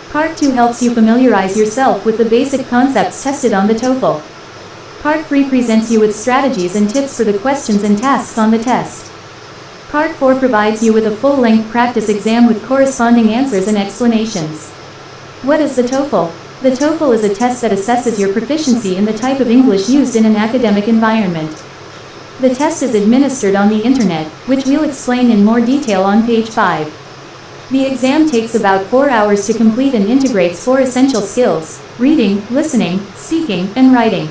Part 2 helps you familiarize yourself with the basic concepts tested on the TOEFL. Part 3 presents you with strategies and tips for the questions and tasks on the test. Part 4 provides you with a full-length practice exam with corresponding answers and explanations. What is the TOEFL? The TOEFL is a test that assesses your proficiency in the type of English used in an academic environment. The test is administered on the internet, which we'll explain in more detail on page 5. The exam takes about 4 hours to complete and integrates 4 essential skills: reading, listening, speaking, and writing.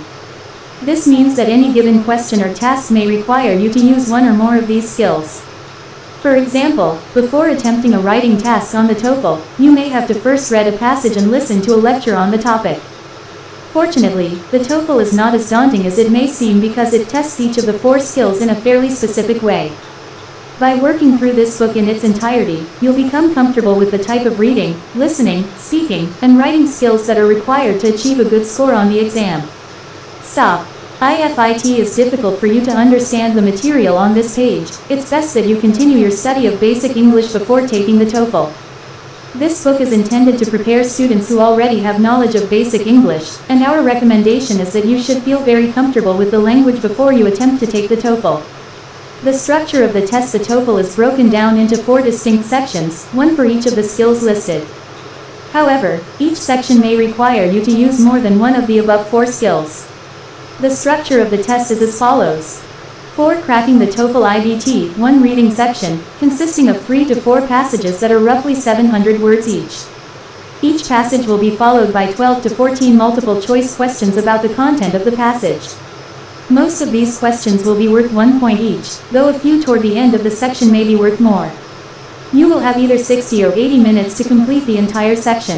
This means that any given question or task may require you to use one or more of these skills. For example, before attempting a writing task on the TOEFL, you may have to first read a passage and listen to a lecture on the topic. Fortunately, the TOEFL is not as daunting as it may seem because it tests each of the 4 skills in a fairly specific way. By working through this book in its entirety, you'll become comfortable with the type of reading, listening, speaking, and writing skills that are required to achieve a good score on the exam. Stop. If it is difficult for you to understand the material on this page, it's best that you continue your study of basic English before taking the TOEFL. This book is intended to prepare students who already have knowledge of basic English, and our recommendation is that you should feel very comfortable with the language before you attempt to take the TOEFL. The structure of the test, the TOEFL, is broken down into 4 distinct sections, one for each of the skills listed. However, each section may require you to use more than one of the above 4 skills. The structure of the test is as follows. For cracking the TOEFL IBT, 1 reading section, consisting of 3 to 4 passages that are roughly 700 words each. Each passage will be followed by 12 to 14 multiple choice questions about the content of the passage. Most of these questions will be worth 1 point each, though a few toward the end of the section may be worth more. You will have either 60 or 80 minutes to complete the entire section.